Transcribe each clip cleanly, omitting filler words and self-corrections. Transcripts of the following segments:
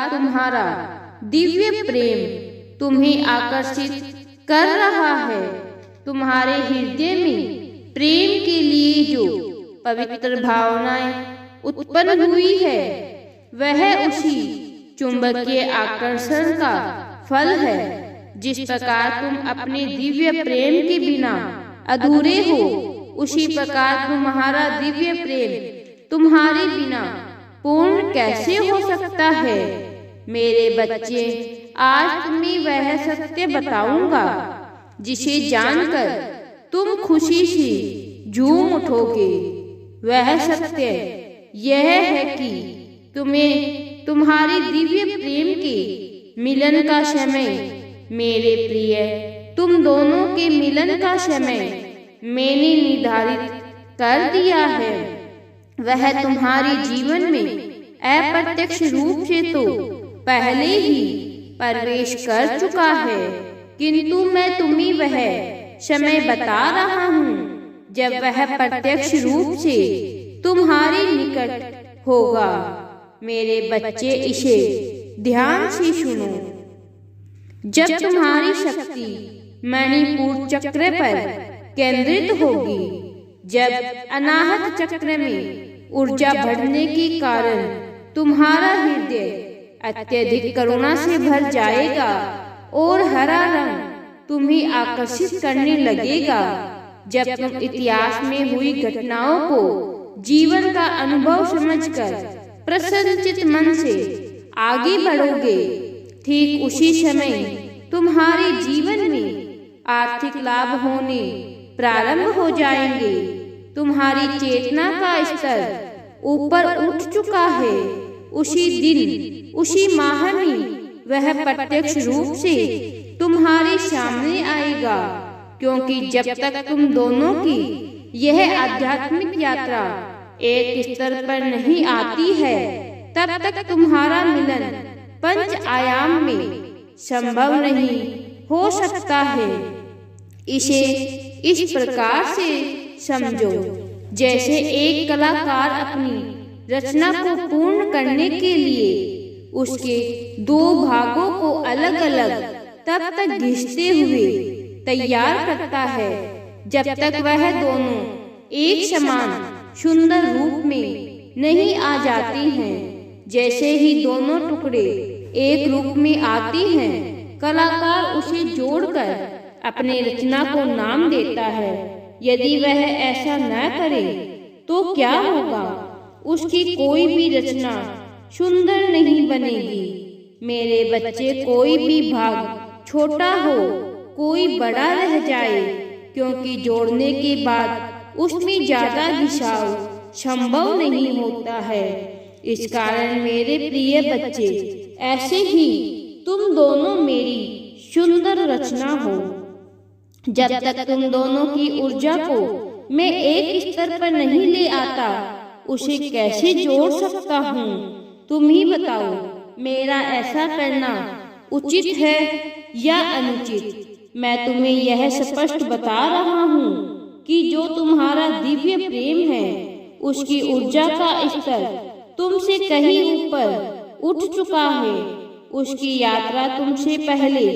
तुम्हारा दिव्य प्रेम तुम्हें आकर्षित कर रहा है। तुम्हारे हृदय में प्रेम के लिए जो पवित्र भावनाएं उत्पन्न हुई है वह उसी चुंबकीय आकर्षण का फल है। जिस प्रकार तुम अपने दिव्य प्रेम के बिना अधूरे हो, उसी प्रकार तुम्हारा दिव्य प्रेम तुम्हारे बिना पूर्ण कैसे हो सकता है। मेरे बच्चे, आज तुम्हें वह सत्य बताऊंगा जिसे जानकर तुम खुशी से झूम उठोगे। वह सत्य यह है कि तुम्हें तुम्हारे दिव्य प्रेम के मिलन का समय, मेरे प्रिय, तुम दोनों के मिलन का समय मैंने निर्धारित कर दिया है। वह तुम्हारे जीवन में अप्रत्यक्ष रूप से तो पहले ही प्रवेश कर चुका है, किंतु मैं तुम्हें वह समय बता रहा हूँ जब वह प्रत्यक्ष रूप से तुम्हारे निकट होगा। मेरे बच्चे, इसे ध्यान से सुनो। जब तुम्हारी शक्ति मणिपुर चक्र पर केंद्रित होगी, जब अनाहत चक्र में ऊर्जा बढ़ने के कारण तुम्हारा हृदय अत्यधिक करुणा से भर जाएगा और हरा रंग तुम्हें आकर्षित करने लगेगा। जब तुम इतिहास में हुई घटनाओं को जीवन का अनुभव समझकर प्रसन्नचित मन से आगे बढ़ोगे, ठीक उसी समय तुम्हारे जीवन में आर्थिक लाभ होने प्रारंभ हो जाएंगे। तुम्हारी चेतना का स्तर ऊपर उठ चुका है। उसी दिन, उसी माह में वह प्रत्यक्ष रूप से तुम्हारे सामने आएगा, क्योंकि जब तक तुम दोनों की यह आध्यात्मिक यात्रा एक स्तर पर नहीं आती है, तब तक तुम्हारा मिलन पंच आयाम में संभव नहीं हो सकता है। इसे इस प्रकार से समझो, जैसे एक कलाकार अपनी रचना को पूर्ण करने के लिए उसके दो भागों को अलग अलग तब तक घिसते हुए तैयार करता है जब तक वह दोनों एक समान सुंदर रूप में नहीं आ जाती हैं। जैसे ही दोनों टुकड़े एक रूप में आती हैं, कलाकार उसे जोड़कर अपने रचना को नाम देता है। यदि वह ऐसा न करे तो क्या होगा? उसकी कोई भी रचना सुंदर नहीं बनेगी। मेरे बच्चे, कोई भी भाग छोटा हो, कोई बड़ा रह जाए, क्योंकि जोड़ने के बाद उसमें ज्यादा घिसाव संभव नहीं होता है। इस कारण मेरे प्रिय बच्चे, ऐसे ही तुम दोनों मेरी सुंदर रचना हो। जब तक तुम दोनों की ऊर्जा को मैं एक स्तर पर नहीं ले आता, उसे कैसे जोड़ सकता हूँ? तुम ही बताओ, मेरा ऐसा करना उचित है या अनुचित? मैं तुम्हें यह स्पष्ट बता रहा हूँ कि जो तुम्हारा दिव्य प्रेम है, उसकी ऊर्जा का स्तर तुमसे कहीं ऊपर उठ चुका है। उसकी यात्रा तुमसे पहले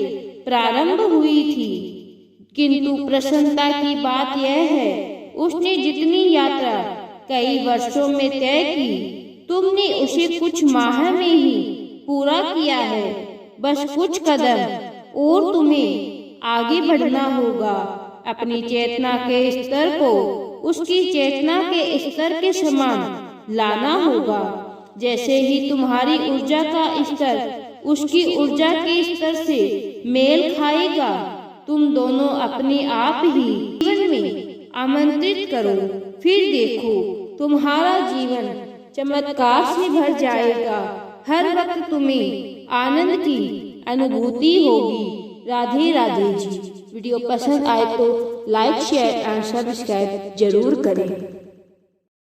प्रारंभ हुई थी, किंतु प्रसन्नता की बात यह है, उसने जितनी यात्रा कई वर्षों में तय की, तुमने उसे कुछ माह में ही पूरा किया है। बस कुछ कदम और तुम्हें आगे बढ़ना होगा। अपनी चेतना के स्तर को उसकी चेतना के स्तर के समान लाना होगा। जैसे ही तुम्हारी ऊर्जा का स्तर उसकी ऊर्जा के स्तर से मेल खाएगा, तुम दोनों अपने आप ही जीवन में आमंत्रित करो। फिर देखो, तुम्हारा जीवन चमत्कार से भर जाएगा। हर वक्त तुम्हें आनंद की अनुभूति होगी। राधे राधे जी। वीडियो पसंद आए तो लाइक, शेयर एंड सब्सक्राइब जरूर करें।